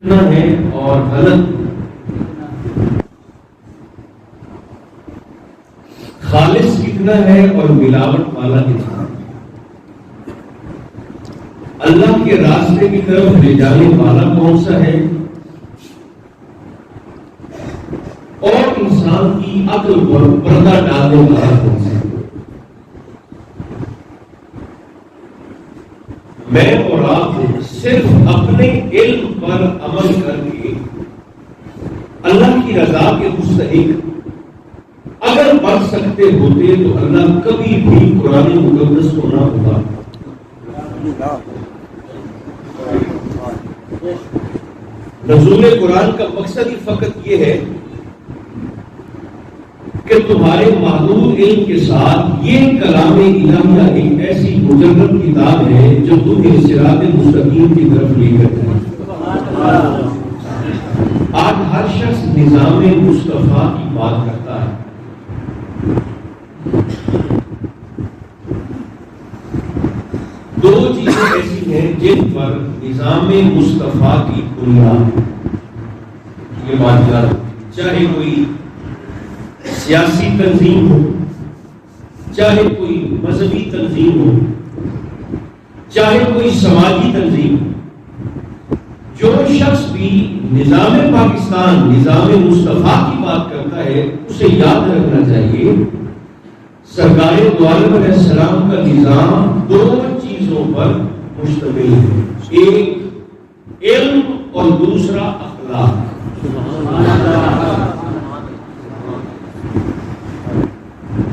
کتنا ہے اور غلط خالص کتنا ہے اور ملاوٹ والا کتنا ہے، اللہ کے راستے کی طرف لے جانے والا کون سا ہے اور انسان کی عقل پر پردہ ڈالنے والا کون سا ہے۔ میں اور آپ صرف اپنے علم پر عمل کر کے اللہ کی رضا کے مستحق اگر بڑھ سکتے ہوتے تو اللہ کبھی بھی قرآن مقدس کو نہ ہوگا۔ نزول قرآن کا مقصد ہی فقط یہ ہے کہ تمہارے محدود علم کے ساتھ یہ کلام الہیہ ایک ایسی مجرد کتاب ہے جو تمہیں صراط مستقیم کی طرف لے کر جائے۔ آج ہر شخص نظام مصطفیٰ کی بات کرتا ہے، دو چیزیں ایسی ہیں جن پر نظام مصطفیٰ کی بنیاد یہ بات یاد، چاہے کوئی سیاسی تنظیم ہو، چاہے کوئی مذہبی تنظیم ہو، چاہے کوئی سماجی تنظیم ہو، جو شخص بھی نظام پاکستان نظام مصطفیٰ کی بات کرتا ہے اسے یاد رکھنا چاہیے سرکار دو عالم علیہ السلام کا نظام دو چیزوں پر مشتمل ہے، ایک علم اور دوسرا اخلاق۔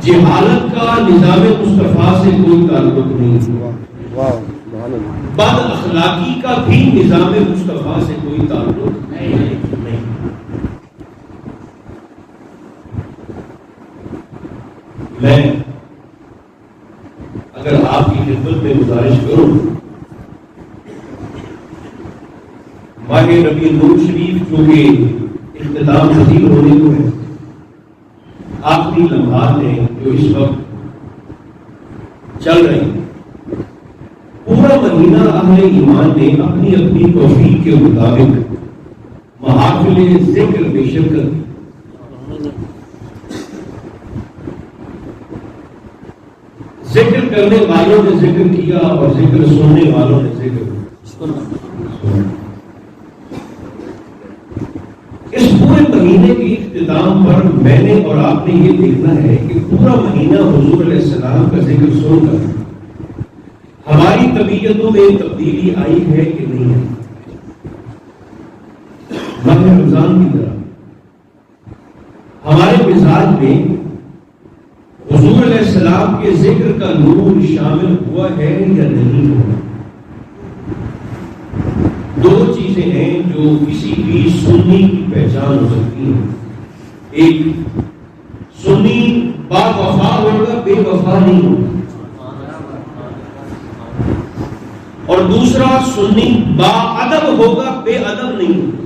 جہالت کا نظام مصطفیٰ سے کوئی تعلق نہیں، بد اخلاقی کا بھی نظام مصطفیٰ سے کوئی تعلق نہیں۔ میں اگر آپ کی خدمت میں گزارش کروں، ماہ ربیع الاول شریف جو کہ اختتام پذیر ہونے کو ہے، آخری لمحات ہیں جو اس وقت چل رہے ہیں، پورا مہینہ اہل ایمان نے اپنی اپنی توفیق کے مطابق محافل ذکر میں شرکت کی۔ ذکر کرنے والوں نے ذکر کیا اور ذکر سننے والوں نے ذکر سنا۔ اس پورے مہینے کے اختتام پر میں نے اور آپ نے یہ دیکھنا ہے کہ پورا مہینہ حضور علیہ السلام کا ذکر سن کر ہماری طبیعتوں میں تبدیلی آئی ہے کہ نہیں ہے۔ ماہ رمضان کی طرح ہمارے مزاج میں حضور علیہ السلام کے ذکر کا نور شامل ہوا ہے یا نہیں ہوا۔ دو چیزیں ہیں جو کسی بھی سنی کی پہچان ہو سکتی ہیں، ایک سنی با وفا ہوگا، بے وفا نہیں ہوگا، اور دوسرا سنی با ادب ہوگا، بے ادب نہیں ہوگا۔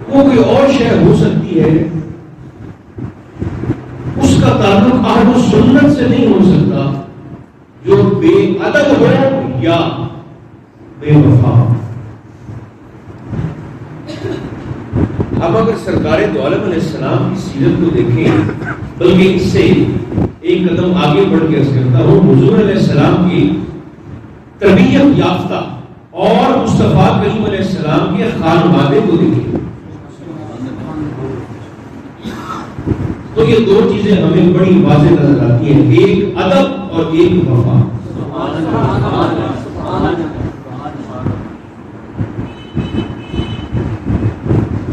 وہ کوئی اور شے ہو سکتی ہے، اس کا تعلق اہل سنت سے نہیں ہو سکتا، جو بے ادب ہو یا بے وفا۔ اب اگر سرکار دو عالم علیہ السلام کی سیرت کو دیکھیں، بلکہ اس سے ایک قدم آگے بڑھ کے عرض کرتا ہوں، حضور علیہ السلام کی تربیت یافتہ اور مصطفیٰ کریم علیہ السلام کے خانوادے کو دیکھیں تو یہ دو چیزیں ہمیں بڑی واضح نظر آتی ہیں، ایک ادب اور ایک وفا۔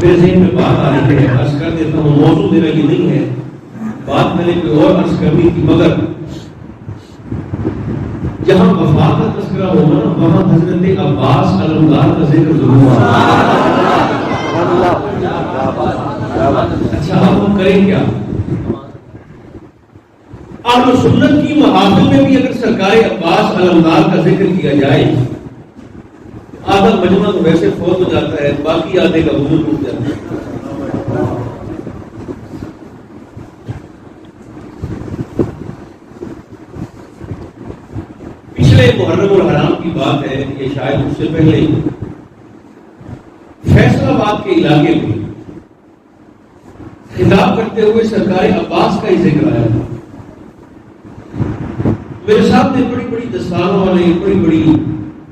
میرے ذہن میں بات آ رہی ہے، عرض کر دیتا ہوں، موضوع میرا یہ نہیں ہے، بات میں نے کوئی اور عرض کرنی تھی، مگر جہاں وفا کا تذکرہ ہوگا نا وہاں حضرت عباس علمدار کا ذکر ضرور ہوگا۔ اچھا اب ہم کریں کیا؟ اہل سنت کی محافل میں بھی اگر سرکار عباس علمدار کا ذکر کیا جائے، آدھا مجمع تو ویسے فوت ہو جاتا ہے، باقی آدھے کا وجود ٹوٹ جاتا ہے۔ پچھلے محرم اور حرام کی بات ہے، یہ شاید اس سے پہلے فیصل آباد کے علاقے میں خطاب کرتے ہوئے سرکار عباس کا ہی ذکر آیا تھا. میرے سامنے بڑی بڑی دستاروں والے، بڑی بڑی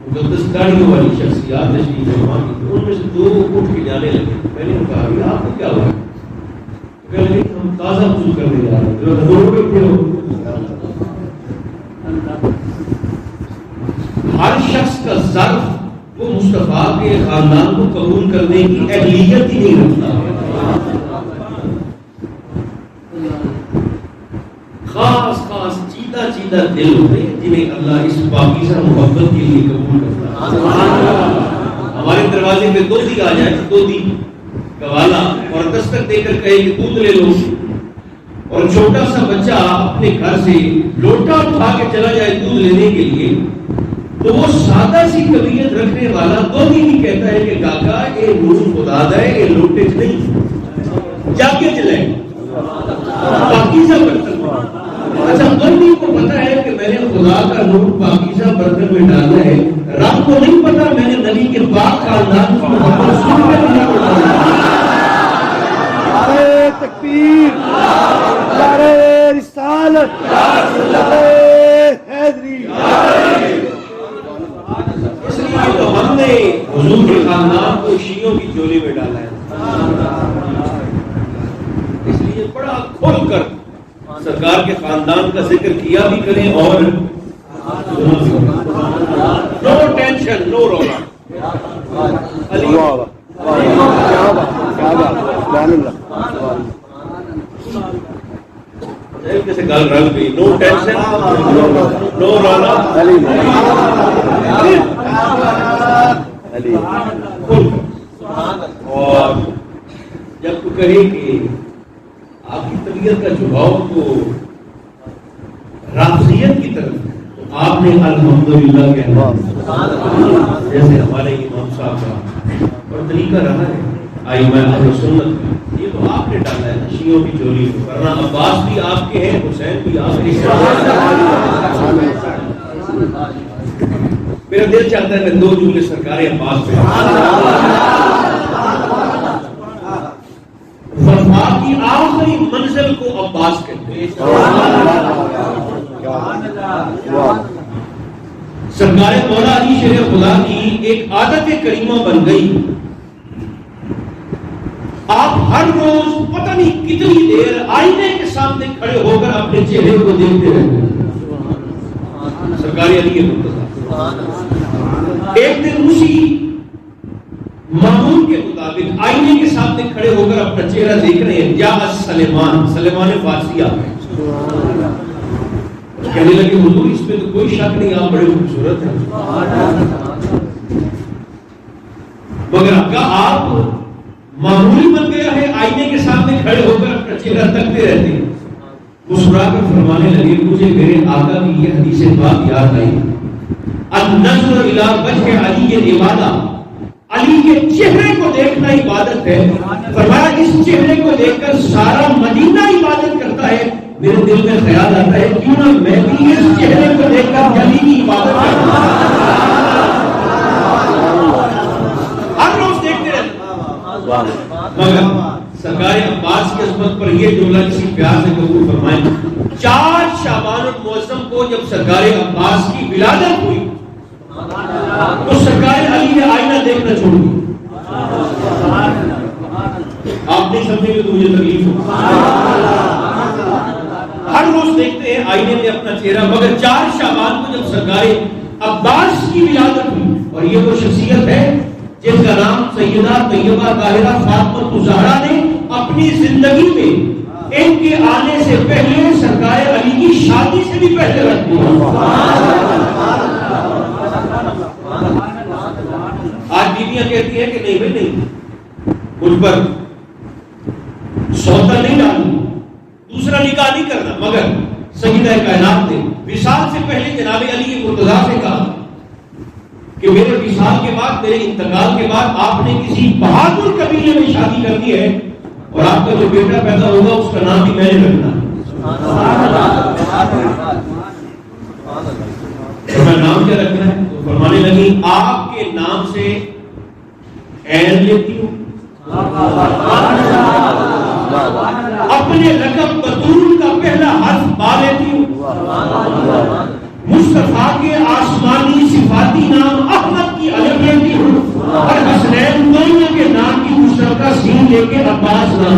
مقدس داڑھیوں والی شخصیات تشریف فرما کی، ان میں سے دو اٹھ کے جانے لگے. میں نے کہا کہ آپ کو کیا ہوا؟ کہنے لگے ہم تازہ وضو کرنے جا رہے ہیں. جو حضور بیٹھے ہو، ہر شخص کا ظرف وہ مصطفیٰ کے خاندان کو قبول کرنے کی اہلیت ہی نہیں رکھتا. خاص خاص چیدہ چیدہ دل ہوتے ہیں جنہیں اللہ اس پاکیزہ محبت کے لیے قبول کرتا ہے. ہمارے دروازے پہ دودھی آ جائے، دودھی گوالا، اور دستک دے کر کہے کہ دودھ لے لو، اور چھوٹا سا بچہ اپنے گھر سے لوٹا اٹھا کے چلا جائے دودھ لینے کے لیے، تو وہ سادہ سی طبیعت رکھنے والا دودھی بھی کہتا ہے کہ کاکا یہ نور خدا دا ہے، یہ لوٹے نہیں، جا کے چلائے پاکیزہ برتن. اچھا دودھی کو پتا ہے کہ میں نے خدا کا نور پاکیزہ برتن میں ڈالا ہے، رب کو نہیں پتا میں نے نبی کے پاک خاندان کو محبت سن کر ڈالا. نعرہ تکبیر، نعرہ رسالت، نعرہ حیدری. اس لیے تو ہم نے حضور کے خاندان کو شیعوں کی چولی میں ڈالا ہے. اس لیے بڑا کھول کر سرکار کے خاندان کا ذکر کیا بھی کریں، اور نو ٹینشن نو رونا. جیسے گل رل گئی، نو ٹینشن نو رونا. اور جب تو کہے کہ آپ کی طبیعت کا جھکاؤ تو رافضیت کی طرف ہے، تو آپ نے الحمدللہ کہنا، جیسے ہمارے امام صاحب کا اور طریقہ رہا ہے ائمہ اہل سنت کا. یہ تو آپ نے ڈالا ہے نا شیعوں کی چولی کو، ورنہ عباس بھی آپ کے ہیں، حسین بھی آپ کے ہیں. میرا دل چاہتا ہے میں دو جملے سرکار عباس پہ. وفا کی آخری منزل کو عباس کہتے ہیں. سرکار مولا علی شیر خدا کی ایک عادت کریمہ بن گئی، آپ ہر روز پتہ نہیں کتنی دیر آئینے کے سامنے کھڑے ہو کر اپنے چہرے کو دیکھتے رہتے ہیں. سرکار علی مرتضیٰ ایک دن اسی معمول کے مطابق آئینے کے سامنے کھڑے ہو کر اپنا چہرہ دیکھ رہے ہیں. یا سلیمان، سلیمان فارسی آ گئے، کہنے لگے حضور اس میں تو کوئی شک نہیں، آپ بڑے خوبصورت ہیں، مگر آپ معمولی بن گیا ہے آئینے کے سامنے کھڑے ہو کر اپنا چہرہ تکتے رہتے ہیں. مسکرا کر فرمانے لگے مجھے میرے آقا کی یہ حدیث بات یاد آئی، النظر الی وجہ علی عبادہ، علی کے چہرے کو دیکھنا عبادت ہے. فرمایا اس چہرے کو دیکھ کر سارا مدینہ عبادت کرتا ہے. میرے دل میں خیال آتا ہے کیوں نہ میں بھی اس چہرے کو دیکھ کر علی کی عبادت کروں. ہر روز دیکھتے رہتے. مگر سرکار عباس کی عظمت پر یہ جملہ کسی پیار سے قبول فرمائیں. 4 شعبان المعظم کو جب سرکار عباس کی ولادت ہوئی تو سرکار علی نے آئینہ دیکھنا چھوڑ دیا. آپ نہیں سمجھیں گے تو مجھے تکلیف ہو. ہر روز دیکھتے ہیں آئینے میں اپنا چہرہ، مگر 4 شعبان کو جب سرکار عباس کی ولادت ہوئی، اور یہ وہ شخصیت ہے جن کا نام سیدہ طیبہ طاہرہ فاطمہ الزہرا نے اپنی زندگی میں ان کے آنے سے پہلے سرکار علی کی شادی سے بھی پہلے رکھ دیا. آج بیویاں کہتی ہیں کہ نہیں بھائی نہیں، مجھ پر سودا نہیں ڈالنا، دوسرا نکاح نہیں کرنا. مگر سیدہ کائنات نے وصال سے پہلے جناب علی مرتضیٰ سے کہا کہ میرے وصال کے بعد، میرے انتقال کے بعد آپ نے کسی بہادر قبیلے میں شادی کرنی ہے، اور آپ کا جو بیٹا پیدا ہوگا اس کا نام بھی میں نے رکھنا ہے. فرمایا نام کیا رکھنا ہے؟ تو فرمانے لگی آپ کے نام سے عین لیتی ہوں، اپنے لقب بطول کا پہلا حرف با لیتی ہوں، مصطفیٰ کے آسمانی صفاتی نام احمد کی الف لیتی ہوں، اور حسنین دونوں کے نام کی مشترکہ سین لے کے عباس نام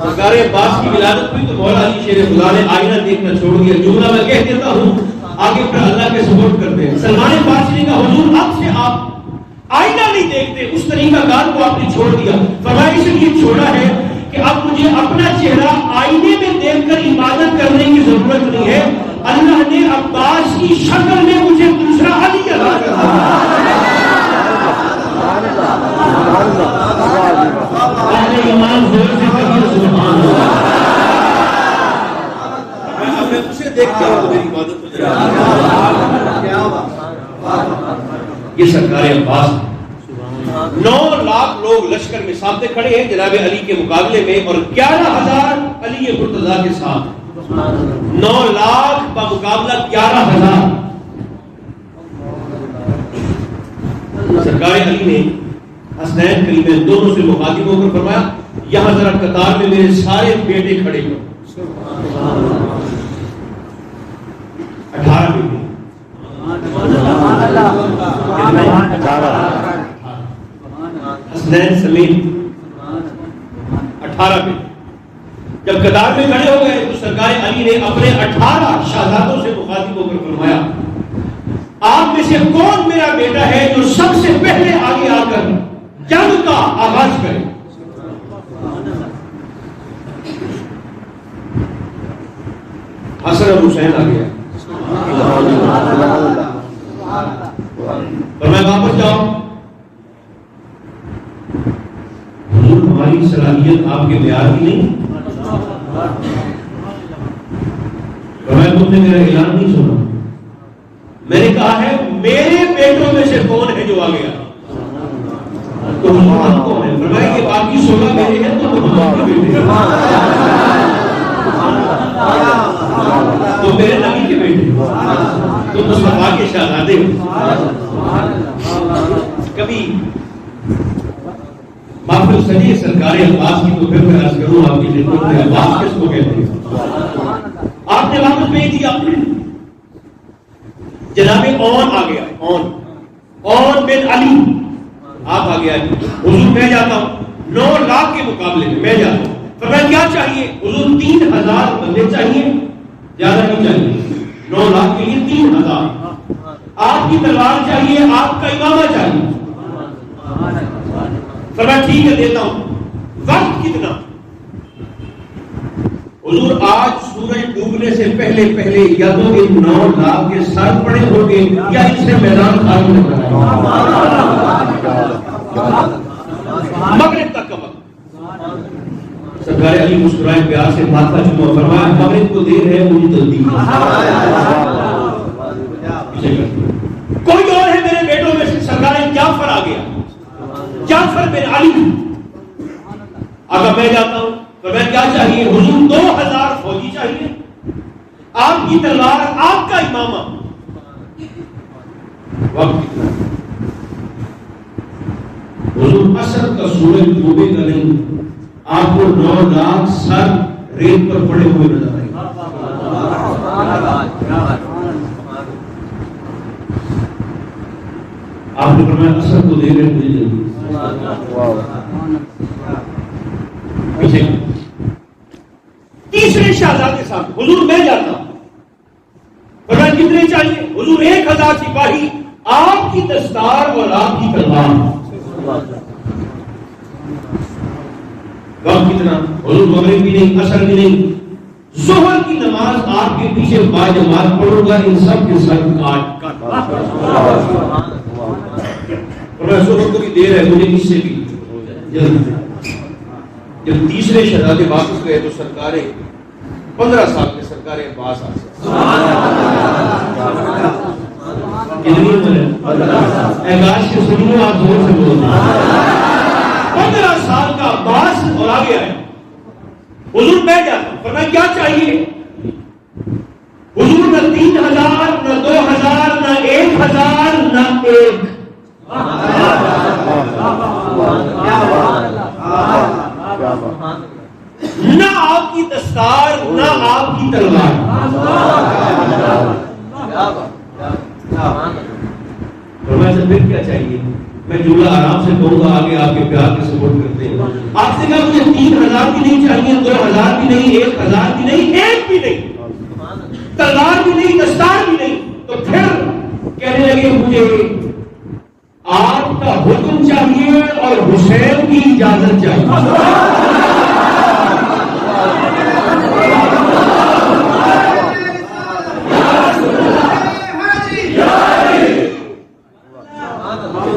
سرکار عباس کی ولادت ہوئی تو مولا علی شیر خدا نے آئینہ دیکھنا چھوڑ دیا، جملہ میں کہہ دیتا ہوں آگے پھر اللہ کے سپورٹ کرتے ہیں۔ سلمان فارسی نے کہا حضور اب سے آپ آئینہ نہیں دیکھتے، اس طریقہ کار کو آپ نے چھوڑ دیا۔ فرمایا اس لیے چھوڑا ہے کہ اب مجھے اپنا چہرہ آئینے میں دیکھ کر عبادت کرنے کی ضرورت نہیں ہے، اللہ نے عباس کی شکل میں مجھے دوسرا علی عطا کر دیا۔ اہل ایمان زور سے کہیے سبحان اللہ۔ اب میں اسے دیکھتا ہوں تو میری عبادت ہو جائے گی۔ یہ سرکار عباس 9 لاکھ لوگ لشکر میں سامنے کھڑے ہیں جناب علی کے مقابلے میں، اور 11,000 علی مرتضیٰ کے ساتھ، 9 لاکھ بمقابلہ 11,000۔ سرکار علی نے حسنین کریمین دونوں سے مخاطب ہو کر فرمایا یہاں ذرا قطار میں میرے سارے بیٹے کھڑے کرو۔ 18 بیٹے، حسنین سمیت 18 بیٹے۔ جب قطار میں کھڑے ہو گئے تو سرکار علی نے اپنے 18 شہزادوں سے مخاطب ہو کر فرمایا آپ میں سے کون میرا بیٹا ہے جو سب سے پہلے آگے آ کر جنگ کا آغاز کرے؟ حسن اور حسین آ گیا۔ فرمایا واپس جاؤ، حضور ہماری صلاحیت آپ کے معیار کی نہیں۔ فرمایا تم نے میرا اعلان نہیں سنا، میں نے کہا ہے میرے بیٹوں میں سے کون ہے جو آ گیا؟ تو حضور ہم کون ہیں؟ فرمایا کہ باقی 16 میرے ہیں تو تم ہمارے بیٹے ہیں، تو میرے نبی کے بیٹے، تو مصطفیٰ کے شہزادے ہو۔ کبھی محفل سجی سرکار عباس کی تو پھر میں عرض کروں آپ کی خدمت میں عباس کس کو کہتے ہیں؟ آپ نے واپس بھیج دیا، جناب اون آ گیا، اون بن علی آپ آ گیا، حضور میں جاتا ہوں 9 لاکھ کے مقابلے میں میں جاتا ہوں۔ فرمایا کیا چاہیے؟ حضور 3,000 بندے چاہیے، زیادہ نہیں چاہیے، 9 لاکھ کے لیے 3,000۔ آپ کی تلوار چاہیے، آپ کا امامہ چاہیے۔ فرمایا ٹھیک ہے دیتا ہوں، وقت کتنا؟ حضور آج سورج ڈوبنے سے پہلے پہلے یا تو ان 9 لاکھ کے سر پڑے ہوں گے یا ان سے میدان خالی ہو جائے گا، مغرب تک کا وقت۔ سرکار علی مسکرائے پیار سے ماتھا چوما، فرمایا مغرب کو دیر ہے مجھے جلدی ہے۔ کوئی اور ہے میرے بیٹوں میں سے؟ سرکار جعفر آ گیا، جعفر بن علی آگا میں جاتا ہوں۔ فرمایا کیا چاہیے؟ حضور 2,000 فوجی چاہیے، آپ کی تلوار، آپ کا امامہ۔ وقت کتنا؟ حضور عصر کا سورج ڈوبے گا نہیں، آپ کو 9 لاکھ سر ریت پر پڑے ہوئے نظر آئے گا۔ آپ نے فرمایا عصر کو دے رہے مجھے جلدی۔ پیچھے تیسرے شہزادے صاحب، حضور میں جاتا ہوں۔ فرمایا کتنے چاہیے؟ حضور 1,000 سپاہی، آپ کی دستار اور آپ کی تلوار۔ وقت کتنا؟ حضور مغرب بھی نہیں، عصر بھی نہیں، ظہر کی نماز آپ کے پیچھے با جماعت پڑھوں گا، ان سب کے سر کاٹ۔ ظہر کو بھی دیر ہے مجھے، اس سے بھی جلد۔ جب تیسرے شہزادے واپس گئے تو سرکار 15 سال کے سرکار عباس آ گئے۔ کتنی عمر ہے؟ اعلاش کے سنیے آپ زور سے بولتے ہیں۔ 15 سال کا عباس اور آگے آئے۔ حضور بیٹھ جاتا ہوں، فرمایا کیا چاہیے؟ حضور نہ 3000 نہ 2000 نہ 1000 نہ ایک، نہ آپ کی دستار نہ آپ کی تلوار۔ فرمایا پھر کیا چاہیے؟ میں جملہ آرام سے کہوں گا، آگے آپ کے پیار کے سپورٹ کرتے ہیں۔ آپ سے کہا مجھے 3000 بھی نہیں چاہیے، 2000 بھی نہیں، 1000 بھی نہیں، ایک بھی نہیں، تلوار بھی نہیں، دستار بھی نہیں۔ تو پھر کہنے لگے مجھے آپ کا حکم چاہیے اور حسین کی اجازت چاہیے۔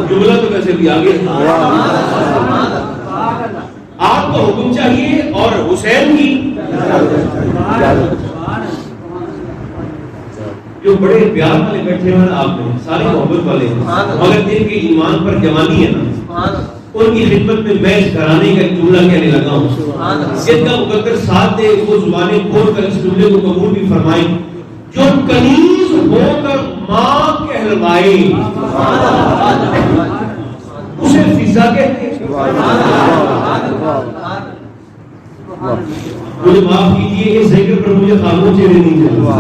جملہ تو ویسے بھی آگے، آپ کو حکم چاہیے اور حسین کی۔ جو بڑے پیار والے بیٹھے ہیں آپ میں سارے محبت والے ہیں، مگر دل کے ایمان پر جوانی ہے نا، ان کی خدمت میں میں اس گھرانے کا ایک جملہ کہنے لگا ہوں۔ جن کا مقدر ساتھ دے وہ زبانیں کھول کر اس جملے کو قبول بھی فرمائیں۔ جو کنیز ہو کر ماں کہلوائے اسے فضا کہتے ہیں۔ مجھے معاف کیجیے، اس ذکر پر مجھے خاموش چہرے نہیں چاہیے۔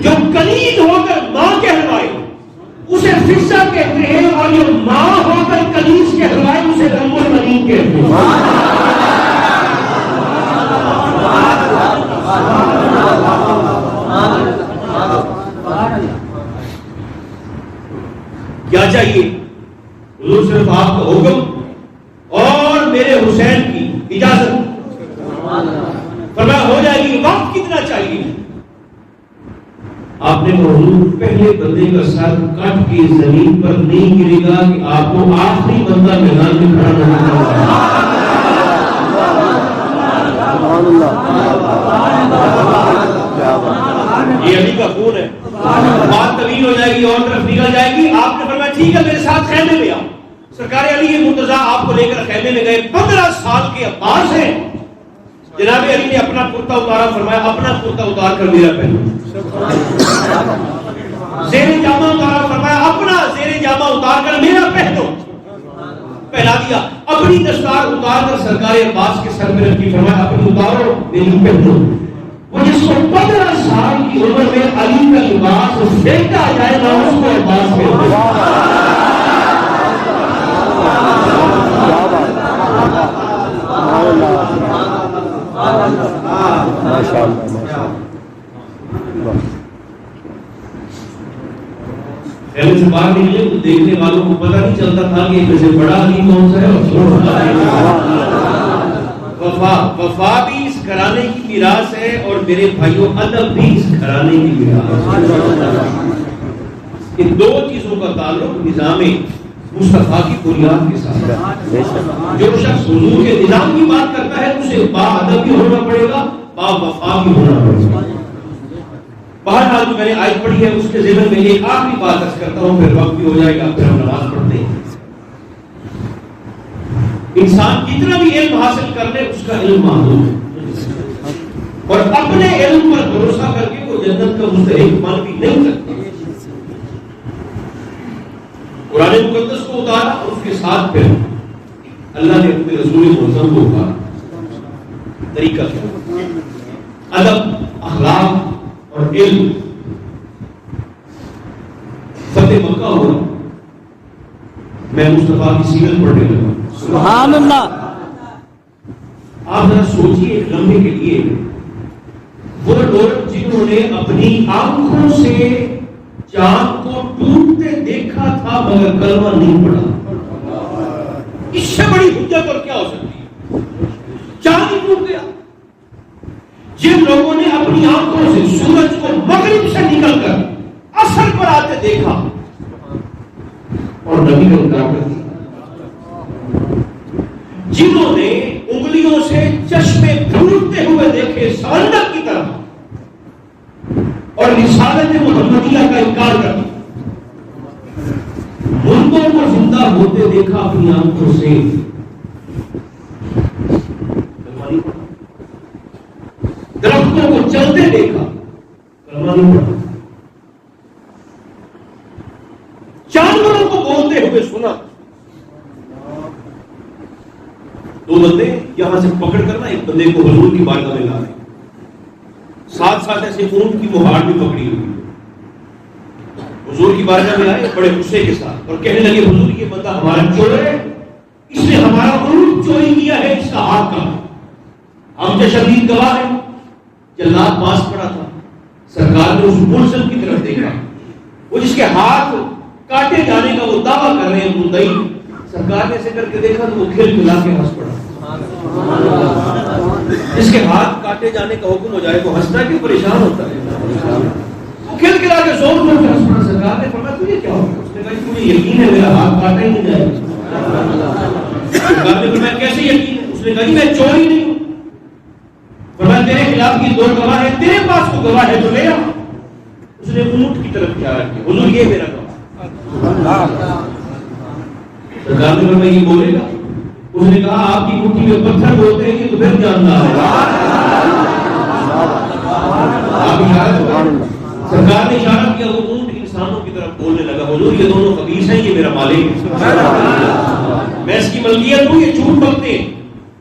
جو کنیز ہو کر ماں کہلوائے اسے فضا کہتے ہیں، اور جو ماں ہو کر کنیز کہلوائے اسے رب المنین کہتے ہیں۔ کیا چاہیے؟ حضور صرف آپ کا حکم اور میرے حسین کی اجازت۔ فرمایا ہو جائے گی۔ وقت کتنا چاہیے؟ آپ نے حضور پہلے بندے کا سر کٹ کے زمین پر نہیں گرے گا کہ آپ کو آخری بندہ میدان میں کھڑا نظر یہ علی کا خون ہے۔ بات طویل ہو جائے گی اور طرف نکل جائے گی۔ آپ نے فرمایا ٹھیک ہے میرے ساتھ خیمے میں آؤ۔ سرکار علی مرتضیٰ آپ کو لے کر خیمے میں گئے۔ 15 سال کے عباس ہیں۔ جناب علی نے اپنا کرتا اتارا، فرمایا اپنا کرتا اتار کر میرا پہنو۔ زیر جامہ اتارا، فرمایا اپنا زیر جامہ اتار کر میرا پہنو۔ پہنا دیا۔ اپنی دستار اتار کر سرکار عباس کے سر میں رکھی، فرمایا اپنی اتارو میری پہنو۔ وہ جس کو 15 سال کی عمر میں علی کا لباس پھینکا جائے گا اس کو عباس کہتے ہیں۔ خیمے سے باہر نکلے تو دیکھنے والوں کو پتہ نہیں چلتا تھا کہ ان میں سے بڑا علی کون سا ہے اور چھوٹا علی۔ وفا بھی اس گھرانے کی میراث ہے، اور میرے بھائیوں ادب بھی اس گھرانے کی میراث ہے۔ ان دو چیزوں کا تعلق نظام مصطفیٰ کی بنیاد کے ساتھ ہے۔ جو شخص حضور کے نظام کی بات کرتا ہے اسے با ادب بھی ہونا پڑے گا، با وفا بھی ہونا پڑے گا۔ بہرحال جو میں نے آیت پڑھی ہے اس کے ذمن میں ایک آخری بات عرض کرتا ہوں، پھر وقت بھی ہو جائے گا، پھر ہم نماز پڑھتے ہیں۔ انسان کتنا بھی علم حاصل کر لے اس کا علم محدود ہے، اور اپنے علم پر بھروسہ کر کے وہ جنت کا مستحق بن بھی نہیں سکتا۔ قرآن مقدس کو اتارا اور اس کے ساتھ پھر اللہ نے اپنے رسول معظم کو اتارا۔ طریقہ کیا؟ ادب، اخلاق اور علم۔ فتح مکہ ہوا، میں مصطفیٰ کی سیرت پڑھنے لگا۔ سبحان اللہ۔ آپ ذرا سوچیے ایک لمحے کے لیے، وہ لوگ جنہوں نے اپنی آنکھوں سے چاند کو ٹوٹتے دیکھا تھا مگر کلمہ نہیں پڑھا، اس سے بڑی حجت اور کیا ہو سکتی ہے؟ چاند ہی ٹوٹ گیا۔ جن لوگوں نے اپنی آنکھوں سے سورج کو مغرب سے نکل کر اثر پر آتے دیکھا اور نبی کا انکار کر دیا، جنہوں نے انگلیوں سے چشمے پھوٹتے ہوئے دیکھے سمندر کی طرح اور رسالت محمدیہ کا انکار کر دیا، ملکوں کو زندہ ہوتے دیکھا اپنی آنکھوں سے نہیں پڑھا. درختوں کو چلتے دیکھا, کلمہ نہیں پڑھا. جانوروں کو بولتے ہوئے سنا. دو بندے یہاں سے پکڑ کر نا ایک بندے کو حضور کی بارگاہ میں لا رہے ہیں, ساتھ ساتھ ایسے اونٹ کی مہاڑ بھی پکڑی ہوئی. حضور کی بارگاہ میں آئے بڑے غصے کے ساتھ اور کہنے لگے حضور یہ بندہ ہمارا چور ہے, اس نے ہمارا اونٹ چوری کیا ہے, اس کا ہاتھ کا. ہم جو شدید گواہ ہیں. جلاد پاس پڑا تھا, سرکار نے اس ملزم کی طرف دیکھا, وہ جس کے ہاتھ کاٹے جانے کا وہ دعویٰ کر رہے ہیں مدعی. سرکار نے ایسے کر کے دیکھا تو وہ کھل کھلا کے ہنس پڑا. جس کے ہاتھ کاٹے جانے کا حکم ہو جائے تو ہنسنا کیوں پریشان ہوتا ہے؟ وہ کھل کھلا کے زور زور سے ہنس پڑا. سرکار نے فرمایا تجھے کیا ہوگا؟ اس نے کہا تجھے یقین ہے میرا ہاتھ کاٹا ہی نہیں جائے گا؟ سرکار نے فرمایا کیسے یقین ہے؟ اس نے کہا میں چور ہی نہیں ہوں. فرمایا تیرے خلاف کی دو گواہ ہے, تیرے پاس کو گواہ ہے تو لے آ. اس نے اونٹ کی طرف اشارہ کیا, حضور یہ میرا گواہ. سرکار نے فرمایا یہ بولے گا؟ اس نے کہا آپ کی مٹھی میں پتھر بولتے ہیں تو پھر جاننا ہے. آپ اشارہ, سرکار نے اشارہ کیا, وہ اونٹ انسانوں کی طرف بولنے لگا حضور یہ دونوں خبیث ہیں, یہ میرا مالک ہے, میں اس کی ملکیت ہوں, یہ جھوٹ بکتے ہیں.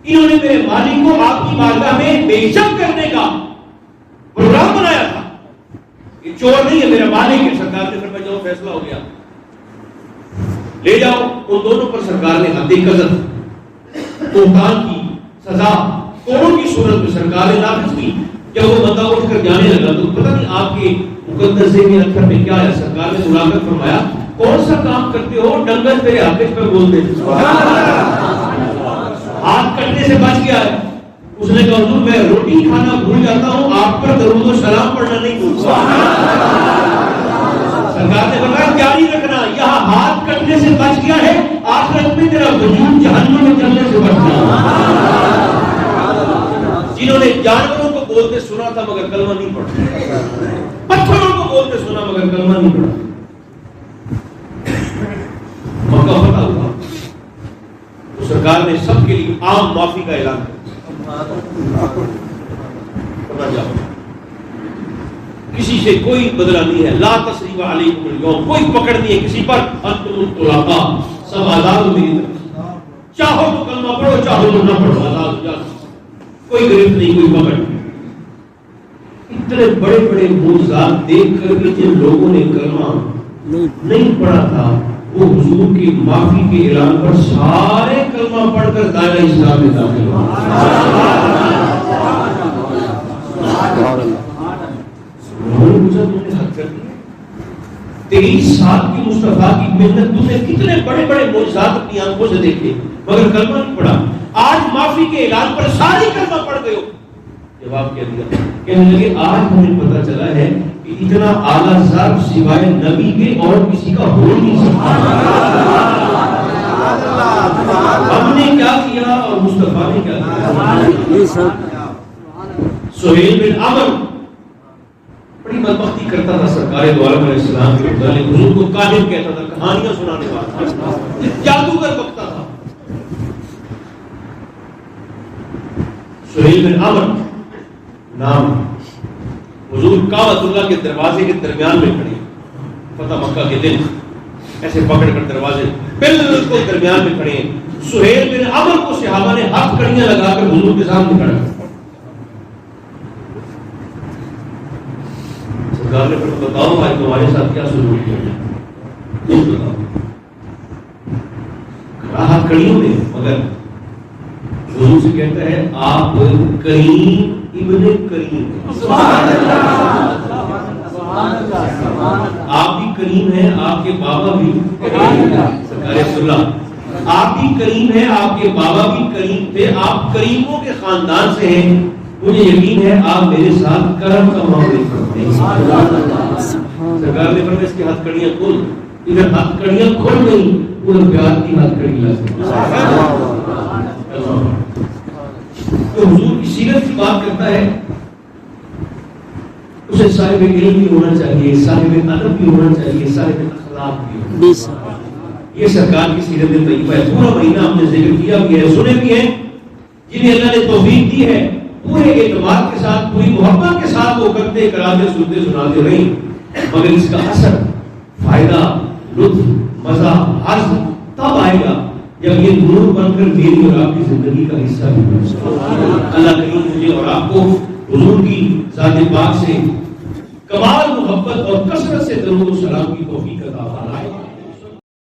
انہوں نے میرے مالک کو آپ کی بارگاہ میں بے عزت کرنے کا پروگرام بنایا تھا. یہ چور نہیں ہے, میرا مالک ہے. سرکار نے فرمایا جاؤ فیصلہ ہو گیا, لے جاؤ. ان دونوں پر سرکار نے حد قذف بہتان کی سزا کوڑوں کی صورت میں سرکار نے نافذ کی. جب وہ بندہ اٹھ کر جانے لگا تو پتہ نہیں آپ کے مقدس ذہنی اکثر میں کیا ہے. سرکار نے بلا کر فرمایا کون سا کام کرتے ہو؟ ڈنگر تیرے حافظ پہ بولتے ہاتھ کٹنے سے بچ گیا ہے. اس نے کہا حضور میں روٹی کھانا بھول جاتا ہوں, آپ پر درود و سلام پڑھنا نہیں بھولتا. سرکار نے فرمایا جاری رکھنا, یہاں ہاتھ کٹنے سے بچ گیا ہے, آخرت میں تیرا وجود جہنم میں جلنے سے بچنا. جنہوں نے جانوروں کو بولتے سنا تھا مگر کلمہ نہیں پڑھا, پتھروں کو بولتے سنا مگر کلمہ نہیں پڑھا. مکہ فتح ہوا تو سرکار نے سب کے لیے عام معافی کا اعلان کیا. کسی سے کوئی بدلہ نہیں ہے. لا تثریب علیکم اليوم, کوئی پکڑ نہیں ہے کسی پر. انتم الطلقاء, سب آزاد ہو میری طرف. چاہو تو کلمہ پڑھو, چاہو تو نہ پڑھو, آزاد ہو جاؤ. کوئی گرفت نہیں, کوئی پکڑ نہیں. اتنے بڑے بڑے معجزات دیکھ کر بھی جن لوگوں نے کلمہ نہیں پڑھا تھا وہ حضور کی معافی کے اعلان پر سارے کلمہ پڑھ کر دائرہ اسلام میں داخل ہوئے. تیری سال کی مصطفیٰ کی محنت, تم نے کتنے بڑے بڑے معجزات اپنی آنکھوں سے دیکھے مگر کلمہ نہیں پڑھا. آج معافی کے اعلان پر ساری کلمہ پڑھ گئے ہو. جواب کیا دیا, کہنے لگے آج ہمیں پتہ چلا ہے کہ اتنا اعلیٰ ذات سوائے نبی کے اور کسی کا ہو نہیں سکتا. ہم نے کیا کیا اور مصطفیٰ نے کیا کیا. سہیل بن عمرو بڑی بدبختی کرتا تھا سرکار دو عالم علیہ السلام کے متعلق. حضور کو کاہن کہتا تھا, کہانیاں سنانے والا, جادوگر بکتا تھا. سہیل بن عمرو نام, حضور کعبۃ اللہ کے دروازے کے درمیان میں کھڑے, فتح مکہ کے دن ایسے پکڑ کر دروازے بالکل درمیان میں کھڑے ہیں. سہیل بن عمرو کو صحابہ نے ہاتھ کڑیاں لگا کر حضور کے سامنے کھڑا کیا. سرکار نے پھر بتاؤ بھائی تمہارے ساتھ کیا سلوک کیا جائے, تم بتاؤ. ہاتھ کڑیوں میں, مگر حضور سے کہتا ہے آپ کریم ابن کریم, آپ بھی کریم ہیں, آپ کے بابا بھی سرکار رسول اللہ, آپ بھی کریم ہیں, آپ کے بابا بھی کریم تھے, آپ کریموں کے خاندان سے ہیں. مجھے یقین ہے آپ میرے ساتھ کرم کا معاملہ کرتے ہیں. سرکار نے فرمایا اس کی ہاتھ کڑیاں کھول. ادھر ہاتھ کڑیاں کھول گئی, ادھر پیار کی ہاتھ کڑی لا. تو حضور کی سیرت کی بات کرتا ہے اسے صاحب علم بھی ہونا چاہیے, صاحب ادب بھی ہونا چاہیے, صاحب اخلاق بھی ہونا چاہیے. یہ سرکار کی سیرت طیبہ ہے. پورا مہینہ ہم نے ذکر کیا بھی ہے, سنے بھی ہیں. جنہیں اللہ نے توفیق دی ہے پورے اعتماد کے ساتھ پوری محبت کے ساتھ وہ کرتے کراتے سنتے سناتے نہیں، مگر اس کا اثر فائدہ لطف مزہ حظ تب آئے گا جب یہ نور بن کر میری اور آپ کی زندگی کا حصہ بھی بن سکے۔ اللہ کریم مجھے اور آپ کو حضور کی ذات پاک سے کمال محبت اور کثرت سے درود و سلام کی توفیق عطا فرمائے۔